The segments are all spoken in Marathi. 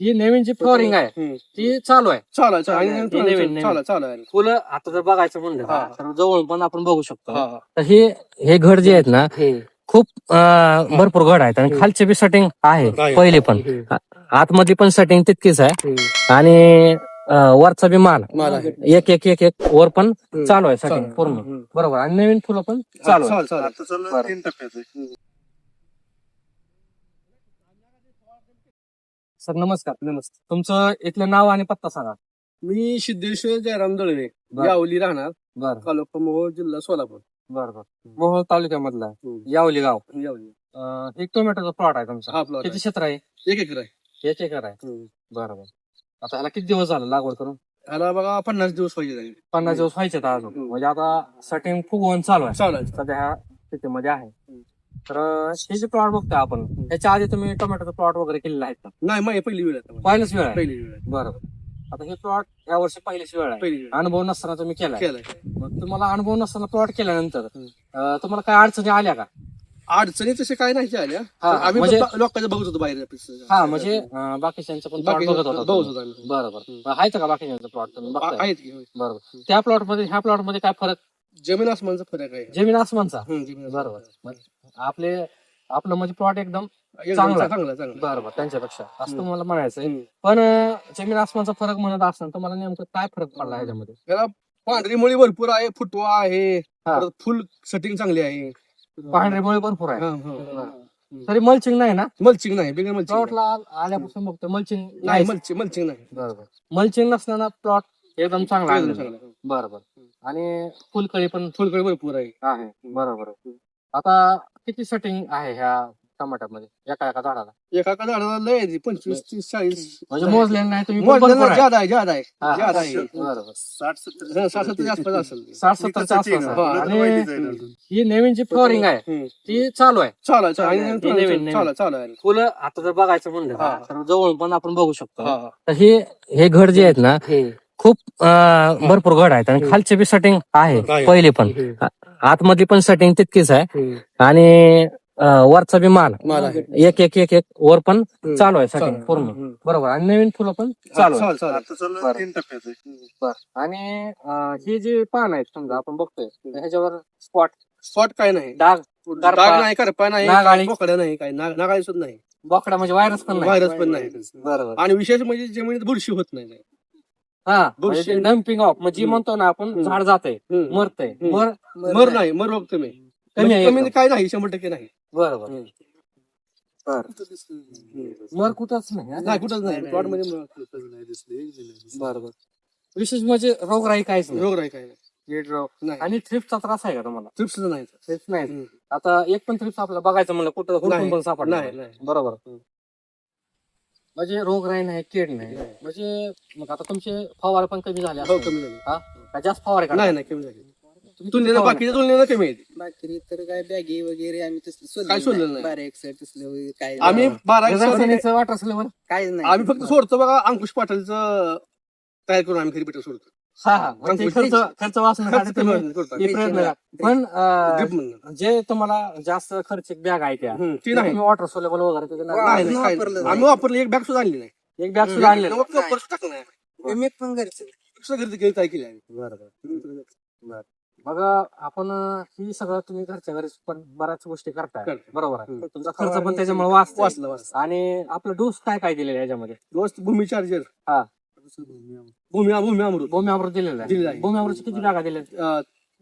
ही नवीन जी फ्लॉरिंग आहे ती चालू आहे. फुलं आता जर बघायचं म्हणलं हा. तर जवळ पण आपण बघू शकतो. हा. तर हे घड जे आहेत ना खूप भरपूर घड आहेत आणि खालचे बी सेटिंग आहे पहिले पण आतमध्ये पण सेटिंग तितकीच आहे आणि वरचा बी माल आहे. एक एक एक एक वर पण चालू आहे सेटिंग पूर्ण बरोबर आणि नवीन फुलं पण चालू आहे. 3 टप्प्याचं. सर नमस्कार. तुमचं इथलं नाव आणि पत्ता सांगा. मी सिद्धेश्वर जयराम दळवे, बरं. यावली राहणार, बरं तालुका मोहोळ, जिल्हा सोलापूर. बरं मोहोळ तालुक्यामधला आहे. यावली गाव. यावली. एक टोमॅटोचा प्लॉट आहे तुमचा. हा प्लॉट किती क्षेत्र आहे? 1 एकर आहे. 1 एकर आहे. बरोबर. आता ह्याला किती दिवस झाले लागवड करून? ह्याला बघा 50 दिवस पाहिजे. 50 दिवस व्हायचे अजून. म्हणजे आता सेटिंग फुगवून चालू आहे. सध्या ह्या स्थितीमध्ये आहे. तर हे जे प्लॉट बघतोय आपण त्याच्या आधी तुम्ही टोमॅटोचा प्लॉट वगैरे केलेला आहे का? नाही पहिली वेळ आहे. पहिलीच वेळ आहे. पहिली वेळ आहे. बरोबर. आता हे प्लॉट या वर्षी पहिलीच वेळ आहे. पहिली वेळ अनुभव नसताना तुम्ही केलाय. केलाय. मग तुम्हाला अनुभव नसताना प्लॉट केल्यानंतर तुम्हाला काय अडचणी आल्या का? अडचणी तसे काय नाही आल्या. हा, आम्ही म्हणजे- लोकांचं बघत होतो बाहेर. हा म्हणजे बाकीच्यांचं पण प्लॉट बघत होता. बघत होतो आम्ही. बरोबर. आहेत का बाकीच्यांचं प्लॉट तुम्ही बघताय? आहेत की. बरोबर. त्या प्लॉट मध्ये ह्या प्लॉट मध्ये काय फरक? जमीन आसमानचा फरक आहे. जमीन आसमानचा. जमीन बरोबर. आपलं म्हणजे प्लॉट एकदम चांगला. बरोबर त्यांच्यापेक्षा असं तुम्हाला म्हणायचंय. पण जमीन आसमानचा फरक म्हणत असताना तुम्हाला नेमकं काय फरक पडला ह्याच्यामध्ये? त्याला पांढरी मुळी भरपूर आहे, फुटवा आहे, हा. परत फुल सेटिंग चांगली आहे. पांढरीमुळे भरपूर आहे. हा. तरी मल्चिंग नाही ना? मल्चिंग नाही, बिगर मल्चिंग प्लॉटला आल्यापासून बघतो मल्चिंग नाही. मल्चिंग नाही. बरोबर. मल्चिंग नसताना प्लॉट एकदम चांगला एकदम आहे. चांगला. बरोबर. आणि फुलकळी पण फुलकळी भरपूर आहे. बरोबर. आता किती सेटिंग आहे ह्या टमाट्यामध्ये एका झाडाला? एका झाडाला लय आहे, 25, 30, 40 म्हणजे मोजलेलं नाही तुम्ही? मोजलेलं ज्यादा आहे. हा. ज्यादा आहे. बरोबर. 60-70 60-70 आसपास असेल. 60-70 च्या आसपास आहे. हा. आणि ही नवीन जी फ्लॉरिंग आहे ती चालू आहे. चालू नवीन. आहे. फुलं आता जर बघायचं म्हणलं हा. तर जवळ पण आपण बघू शकतो. हा. तर हे घड जे आहेत ना खूप भरपूर घड आहेत आणि खालचे बी सेटिंग आहे पहिले पण आतमध्ये पण सेटिंग तितकीच आहे आणि वरचा बी माल आहे. एक एक एक एक वर पण चालू आहे सेटिंग पूर्ण बरोबर आणि नवीन फुलं पण चालू आहे. आता चालू 3 टप्प्याचं. आणि हे जे पान आहेत समजा आपण बघतोय ह्याच्यावर स्पॉट काय नाही, डाग डाग नाही, करपा नाही, नागाळी. बोकडा नाही, काय नागाळी सुद्धा नाही, बोकडा म्हणजे व्हायरस पण नाही. व्हायरस पण नाही. बरोबर. आणि विशेष म्हणजे जमिनीत बुरशी होत नाही. म्हणजे डम्पिंग ऑफ म्हणजे म्हणतो ना आपण झाड जाते मरतय मर नाही, मर रोग कमी कमी काय नाही, 100% नाही. बरोबर. मर कुठंच नाही. कुठंच नाही. प्लॉट मध्ये बरोबर. विशेष म्हणजे रोगराई काहीच नाही. रोग नाही, काय नाही. कीड रोग नाही. आणि थ्रिप्सचा त्रास आहे का तुम्हाला? थ्रिप्स सुद्धा नाही. थ्रिप्स नाही. आता एक पण थ्रिप्स आपल्याला बघायचं म्हणलं कुठं हुडकून पण सापडणार नाही. बरोबर. म्हणजे रोगराई नाही, कीड नाही. म्हणजे मग आता तुमचे फवारे पण कमी झाले हो, असतील. कमी झाली. का जास्त फवारे का? नाही, कमी झाली. तुलनेनं बाकीच्या तुलनेनं कमी आहे. बाकी तर काय बॅगी वगैरे आम्ही काय सोडलेलं नाही. 12 एक्साइड तसलं वगैरे काय आम्ही 12 रासायनिकचं वाटर असल्यावर काहीच नाही. आम्ही फक्त सोडतो बघा, अंकुश पाटीलचं तयार करून आम्ही घरी भेटू सोडतो. म्हणजे खर्च वाचण्यासाठी तुम्ही हे प्रयत्न करा. पण ड्रिप म्हणून. जे तुम्हाला जास्त खर्चिक बॅग आहे त्या ती नाही. वॉटर सोलेबल वगैरे त्याचं नाही, नाही. काही नाही. आम्ही वापरली, एक बॅग सुद्धा आणली नाही. एक बॅग सुद्धा आणले टाकलं नाही. मी पण घरचं घरी काय केली आम्ही. बरोबर. मग आपण ही सगळं तुम्ही घरच्या घरी पण बऱ्याच गोष्टी करताय करतो. बरोबर आहे. तुमचा खर्च पण त्याच्यामुळे वाचतो. वाचलं. आणि आपलं डोस काय दिलेलं आहे याच्यामध्ये? दोस्त भूमी चार्जर, हा. भूमी अमृत भूमी अमृत दिलेलं दिलेलं आहे. आहे. भूमी अमृतची किती बॅगा दिल्या?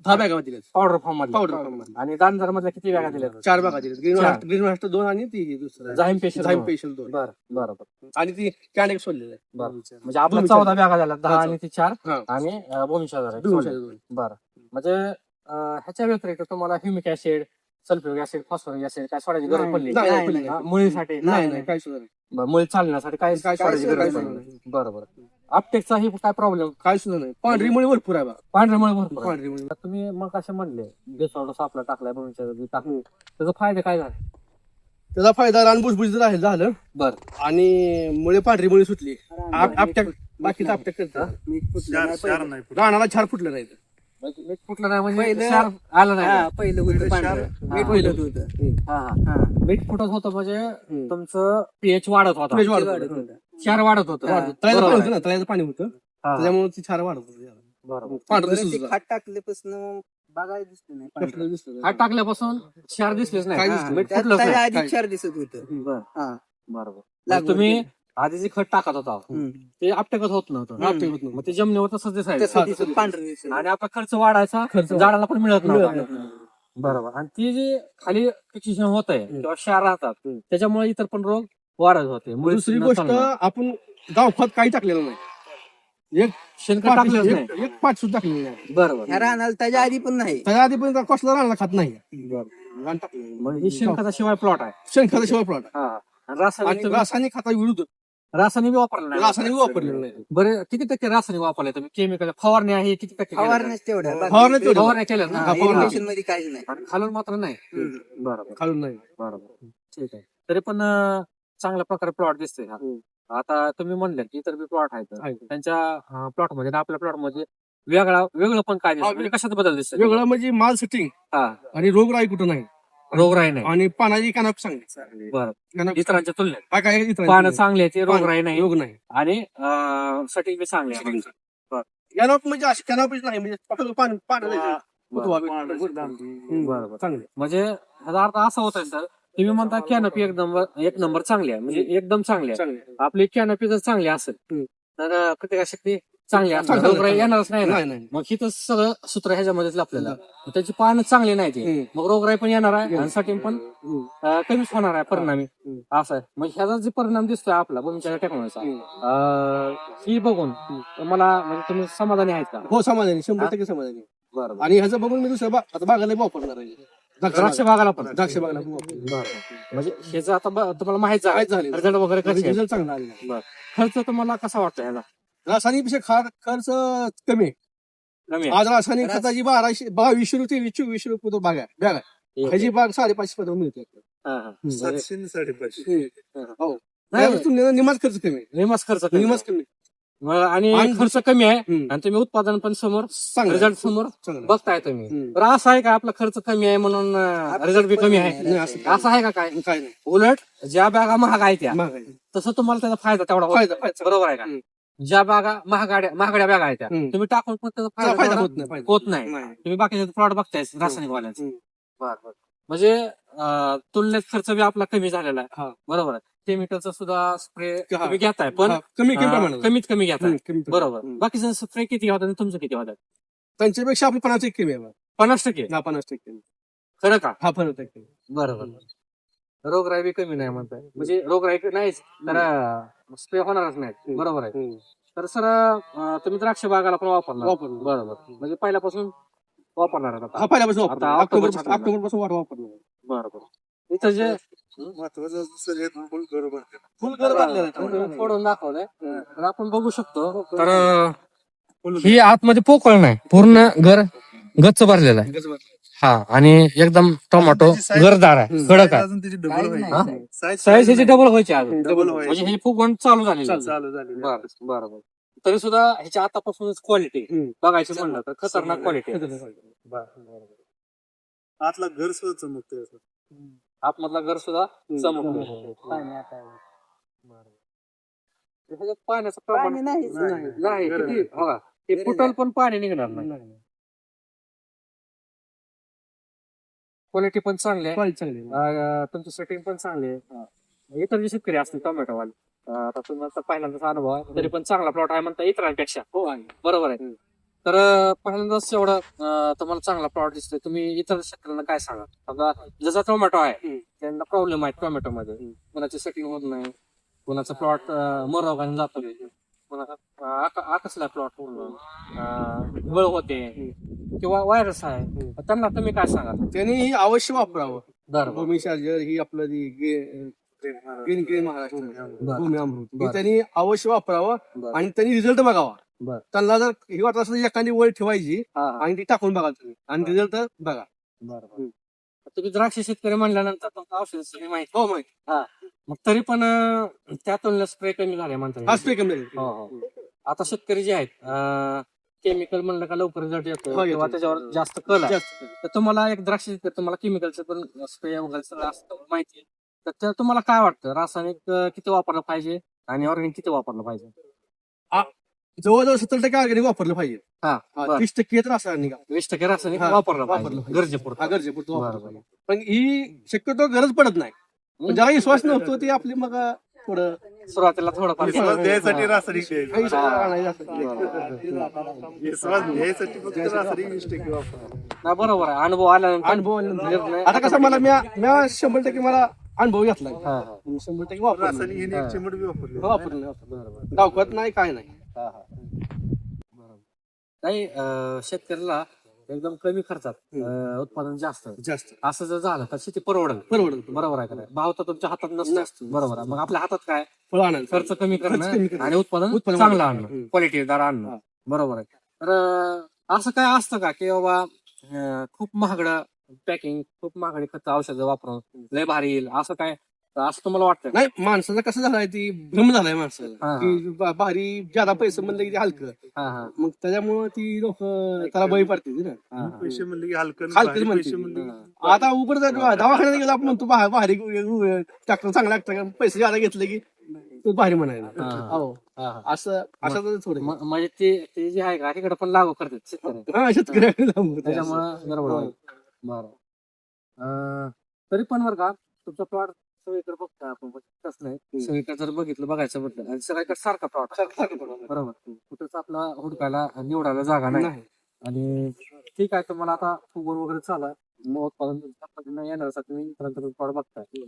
10 बॅगा दिल्यात. पावडर फॉर्म मध्ये. पावडर आणि दाणदार मधल्या किती बॅगा दिल्या? 4 बॅगा दिल्यात. ग्रीन मास्टर 2 आणि ती दुसरं जाईम पेशल 2. बरोबर. आणि ती कॅनेक सोडलेलं आहे. म्हणजे आपल्या 14 बॅगा झाल्या, 10 आणि ती 4 हा. आणि भूमीच्या दोन. बरं. म्हणजे ह्याच्या व्यतिरिक्त तुम्हाला humic acid, sulphuric acid, phosphoric acid काय सोडायची गरज पडली? नाही. मुळीसाठी नाही, काय सुद्धा नाही. मुळी चालण्यासाठी काय सोडायची गरज काय पडली? नाही. बरोबर. अपटेकचा ही काय प्रॉब्लेम? काय सुद्धा नाही. पांढरी मुळे भरपूर आहे बा. पांढऱ्यामुळे भरपूर आहे. पांढरी मुळे तुम्ही मग असे म्हणले बेसॉर्डस आपला टाकलाय भूमीच्या टाकून त्याचा फायदा काय झाला? त्याचा फायदा रान भुसभुशीत झालं. बरं. आणि मुळे पांढरी मुळे सुटली. आपट्याक बाकीचा आपट्याक करतात. चार नाही फुटलं. रानाला छार फुटलं नाही. मीठ फुटलं नाही म्हणजे पहिलं- क्षार आलं नाही. हा पहिलं होतं पांढरं मीठ पहिलं फुटत होतं हा, हा. मीठ फुटत होतं म्हणजे तुमचं पीएच वाढत होता, pH ते वाढत वाढत होतं. होतं. क्षार वाढत होतं. तळ्याचं बरोबर पाणी आहे. होतं ना, तळ्याचं पाणी होतं हा, त्याच्यामुळे ती छार वाढत होती बरोबर. पांढरं बरं दिसत ते होतं. खाट टाकल्यापासून बघायला दिसलं नाही पांढरं. कसलं दिसतं हात टाकल्यापासून क्षार दिसलेच नाही, काय हा, दिसलं? मीठ त्यात फुटलंच त्याच्या नाही. आधी काय? क्षार दिसत होतं बरं, हा बरोबर. म्हणजे लागवड तुम्ही केली. आधी जे खत टाकत होता हम्म. ते आपटेकत होत नव्हतं, हम्म. आपटे होत मग ते जमिनीवर तसंच दिसायचं तसं दिसत पांढरं दिसत आणि आपला खर्च वाढायचा, खर्च झाडाला पण मिळत नव्हता. मिळत नाही. बरोबर. आणि ती जी खाली फिक्सेशन होत आहे किंवा क्षार राहतात त्याच्यामुळे इतर पण रोग वाढत होते. मुळी दुसरी न गोष्ट चालणं. आपण गावखत काही टाकलेलं नाही. एक शेणखत टाकलंच नाही. एक पाठ सुद्धा टाकलेलं नाही. बरोबर. ह्या रानाला त्याच्या आधी पण नाही त्याच्या आधी पण कसला राहिला खात नाही रान टाकलेलं. मग ही शेणखताशिवाय प्लॉट आहे. शेणखताशिवाय प्लॉट हा. आणि रासायनिक आणि तुम्ही- रासायनिक खताविरुद्ध रासायनिक वापरलं नाही. रासायनिक वापरलेलं नाही. बरे किती टक्के रासायनिक वापरले तुम्ही? केमिकल फवारणी आहे किती टक्के केल्या? फवारण्याच तेवढ्या फवारणी तेवढ्या. फवारण्या केल्या ना? हा, फवारणी. इरिगेशन मध्ये काहीच नाही आणि खालून मात्र नाही. बरोबर, खालून नाही. बरोबर. ठीक आहे. तरी पण चांगल्या प्रकारे प्लॉट दिसतोय हा. आता तुम्ही म्हणले की इतर बी प्लॉट आहेत आहेत. त्यांच्या प्लॉट मध्ये आणि आपल्या प्लॉट मध्ये वेगळं पण काय दिसतं? म्हणजे कशात बदल दिसतो? वेगळं म्हणजे माल सेटिंग हा. आणि रोगराई कुठं नाही रोगराई नाही. आणि पानाची कानाप चांगली बरं. कानाप इतरांच्या तुलनेत काय काय इतरांची पानं नाही. चांगली आहे, रोगराई नाही रोग नाही आणि सटिंग बी चांगली आहे. कॅनॉप म्हणजे अशी कॅनॉपच नाही म्हणजे फक्त पाणी पाणी नाही. बरोबर. चांगले म्हणजे ह्याचा अर्थ असा होत आहे सर, तुम्ही म्हणता कॅनपी एक नंबर चांगली आहे, म्हणजे एकदम चांगली आहे. चांगले आपली कॅनपी जर चांगली असेल तर प्रतिकारशक्ती चांगली असेल, चांगली. रोगराई येणारच नाही ना. नाही नाही मग ही तर सगळं सूत्र ह्याच्यामध्येच आपल्याला. मग त्याची पानं चांगली नाही ती, मग रोगराई पण येणार आहे आणि सटिंग पण कमीच होणार आहे परिणामी. असं आहे. मग ह्याचा जे परिणाम दिसतोय आपला भूमीच्या टेक्नॉलॉजीचा ही बघून मला म्हणजे तुम्ही समाधानी आहेत का? हो समाधानी 100% समाधानी बरोबर. आणि ह्याचं बघून मी दुसऱ्या आता बागाला वापरणार आहे द्राक्ष बागाला पण द्राक्ष बागाला पण वापरणार. बरं. म्हणजे ह्याचं आता तुम्हाला माहित माहित झालं झाले रिझल्ट वगैरे कसे आहेत? रिझल्ट चांगला आलेला खर्च तुम्हाला कसा वाटतो ह्याला? रासायनिक पेक्षा खर्च कमी आहे. कमी आहे? आज रासायनिक खताची 2200 रुपये 2400 रुपये तो बाग आहे बॅग आहे ह्याची बाग 550 पर्यंत मिळते हा, हा. 700 आणि 550 हो नाही, त्यावेळेस तुलनेनं निमाच खर्च कमी आहे. निमाच खर्च कमी निमाच आहे. कमी आणि आणि खर्च कमी आहे हम्म. आणि तुम्ही उत्पादन पण समोर चांगलं रिझल्ट समोर चांगलं बघताय तुम्ही. हम्म. तर असं आहे का आपला खर्च कमी आहे म्हणून रिझल्ट बी कमी आहे? नाही, असं असं आहे का काय? काय नाही उलट ज्या बॅगा महाग आहेत त्या महाग आहे. तसं तुम्हाला त्याचा फायदा तेवढा होत फायदा नाही. फायदा बरोबर आहे का? हम्म. ज्या बॅगा महागड्या बॅगा आहेत त्या हम्म. तुम्ही टाकून पण त्याचा फायदा फायदा होत तेवढा नाही फायदा. होत नाही. नाही. तुम्ही बाकीचे प्लॉट बघताय रासायनिक वाल्यांचे. हम्म. म्हणजे तुलनेत खर्च बी आपला कमी झालेला आहे. हा. बरोबर आहे. केमिकलचा सुद्धा स्प्रे हा. तुम्ही घेताय पण हा, कमी कमी प्रमाणात कमीत कमी घेताय. कमी प्रमाणात. बरोबर. हम्म. बाकीचं स्प्रे किती होतात आणि तुमचं किती होतात? त्यांच्यापेक्षा आपण 50% कमी आहे 50%. 50% खरं का? हा 50% बरोबर. रोगराई बी कमी नाही म्हणताय, म्हणजे रोगराई नाहीच तर स्प्रे होणारच नाही. बरोबर आहे. तर सर तुम्ही द्राक्ष बागाला पण वापरणार? वापरणार. बरोबर. म्हणजे पहिल्यापासून वापरणार आहेत आता? हा पहिल्यापासून आता वापरणार. ऑक्टोबर ऑक्टोबर पासून वापरणार बरोबर. इथं जे महत्वाचं दुसरं हे फुल बरोबर फुल घर बांधलेलं आहे. तुम्ही फोडून दाखवलंय तर आपण बघू शकतो. तर ही आतमध्ये पोकळ नाही, पूर्ण घर गच्च भरलेलं आहे. हा, आणि एकदम टोमॅटो गरदार आहे, कडक आहे. अजून त्याची काही डबल नाही. व्हायची साईज ह्याची डबल व्हायची अजून. डबल व्हायची. म्हणजे हे फुगवण चालू झालेली आहे. चालू झाली बरोबर. तरी सुद्धा ह्याच्या आतापासूनच क्वालिटी बघायची म्हणलं तर खतरनाक क्वालिटी. आतला घर सुद्धा चमकतोय असं. आतमधला घर सुद्धा चमकतो. ह्याच्यात पाण्याचं प्रमाण पाणी नाहीच. नाही. किती बघा, ते फुटल पण पाणी निघणार नाही. क्वालिटी पण चांगली आहे. चांगली तुमची सेटिंग पण चांगली आहे. इतर जे शेतकरी असतील टोमॅटो वाले, आता तुम्हाला पहिल्यांदाच अनुभव आहे तरी पण चांगला प्लॉट आहे म्हणता इतरांपेक्षा. हो आहे. बरोबर आहे. तर पहिल्यांदाच एवढा तुम्हाला चांगला प्लॉट दिसतोय. तुम्ही इतर शेतकऱ्यांना काय सांगा? आता जसा टोमॅटो आहे त्यांना प्रॉब्लेम आहे टोमॅटो मध्ये, कोणाची सेटिंग होत नाही, कोणाचा प्लॉट मरोगाने जातो, कोणाचा आकसला प्लॉट पूर्ण गळ होते किंवा व्हायरस आहे, त्यांना तुम्ही काय सांगा? त्यांनी ही अवश्य वापरावं. बरोबर. भूमी चार्जर ही आपलं ग्रीन ग्रीन महाराष्ट्र बरं. भूमी अमृत बरं. ही त्यांनी अवश्य वापरावं बरं. आणि त्यांनी रिझल्ट बघावा. बरं. त्यांना जर ही वाटत असेल तर एखादी वळ ठेवायची हा. आणि ती टाकून बघा तुम्ही आणि रिझल्ट बघा. बरोबर. तुम्ही द्राक्ष शेतकरी म्हणल्यानंतर तुमचं औषध सगळी माहिती. हो माहिती. मग तरी पण त्या तुलनेत स्प्रे कमी झाले म्हणतात. हा स्प्रे कमी झाली. हो. आता शेतकरी जे आहेत केमिकल म्हणलं का लवकर रिझल्ट येतो हो, येतो. किंवा त्याच्यावर जास्त कल आहे जास्त तर तुम्हाला एक द्राक्ष तुम्हाला केमिकलचं पण स्प्रे वगैरे सगळं असतं माहिती आहे तर त्या तुम्हाला काय वाटतं रासायनिक किती वापरलं पाहिजे आणि ऑर्गॅनिक किती वापरलं पाहिजे जवळजवळ 70% ऑर्गॅनिक वापरलं पाहिजे हा बरं. 30% तर रासायनिक 20% रासायनिक हा, वापरलं वापरलं पाहिजे पाहिजे. गरजेपुरतं गरजेपुरतं बरं, वापरलं बरं. पाहिजे. पण ही शक्यतो गरज पडत नाही पण ज्याला विश्वास नव्हतो ते आपली मग थोडं सुरुवातीला थोडंफार विश्वास द्यायसाठी रासायनिक द्यायचं. काही सगळं आणायचं असतं. विश्वास द्यायसाठी फक्त रासायनिक 20% वापरा. नाही, बरोबर आहे अनुभव आल्यानंतर अनुभव आल्यानंतर. निर्णय आता कसं मला म्या 100% मला अनुभव घेतला हा, हा. 100% वापरलं रासायनिक ह्याने एक चिमट बी वापरली. वापरलं बरोबर दाखवत नाही काय नाही हा, हा. बरोबर. नाही शेतकऱ्याला एकदम कमी खर्चात उत्पादन जास्त जास्त असं जर झालं तर शेती परवडेल परवडत बरोबर आहे का नाही? भाव तर तुमच्या हातात नसतो बरोबर आहे मग आपल्या हातात काय फळ आणायचं खर्च कमी खर्च कमी करणं करणं. आणि उत्पादन उत्पादन चांगलं वाढवणं. आणणं क्वालिटीदार आणणं हा. बरोबर आहे तर असं काय असतं का की बाबा खूप महागडं पॅकिंग खूप महागडी खत औषधं वापरून लय भारी येईल असं काय असं तुम्हाला वाटतं नाही माणसाचा कसं झालाय ती भ्रम झालाय माणसाला हा. की भारी ज्यादा पैसे म्हणलं की ते हलकं हा हा मग त्याच्यामुळे ती लोक त्याला बळी पडते ना हा, हा. पैसे म्हणले की हलकं हलकं भारी म्हणते. पैसे म्हणले की आता उघड दवाखान्यात गेलो आपण म्हणतो भारी टाकतो चांगला टाकतो पैसे ज्यादा घेतले की तो भारी म्हणायला हा. हो हा, हा. असं तर थोडं म्हणजे ते जे आहे का तिकडे पण लागू करतात शेतकरी हा शेतकरी त्याच्यामुळे गडबड होईल. बरं तरी पण बरं का तुमचा प्लॉट सगळीकडे बघता आपण तसं नाही सगळीकडे जर बघितलं बघायचं म्हटलं आणि सगळीकडे सारखा प्लॉट बरोबर कुठंच आपला हुडकायला निवडायला जागा नाही नाही आणि ठीक आहे तुम्हाला आता फुगवून वगैरे चालू आहे मग उत्पादन येण्यासाठी तुम्ही इतरांकडे प्लॉट बघताय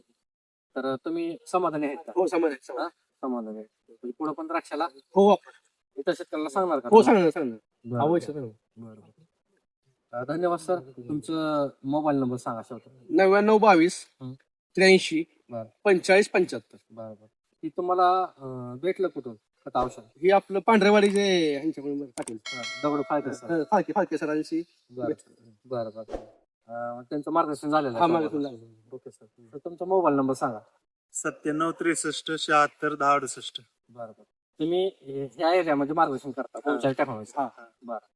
तर तुम्ही समाधानी आहेत का हो समज समाधानी आहे पुढे पण द्राक्षाला हो इतर शेतकऱ्याला सांगणार का हो सांगणार बरं, अवश्य बरं, बरं. धन्यवाद सर तुमचं मोबाईल नंबर सांगा शेवटी 9922 हं. 83 बरं. 45 75 बरोबर ती तुम्हाला भेटलं कुठून खत औषध ही आपलं पांढरेवाडीचे यांच्याकडून पाटील दगड फायदा सर फाळके फाळके सरांशी बरं बरं बरं त्यांचं मार्गदर्शन झालेलं हा आहे मागे तुम्हाला. ओके सर तर तुमचा मोबाईल नंबर सांगा 97 63 76 10 68. बरं बरं तुम्ही ह्या एरियामध्ये मार्गदर्शन करता कोणत्याही टेक्नॉलॉजी हा बरं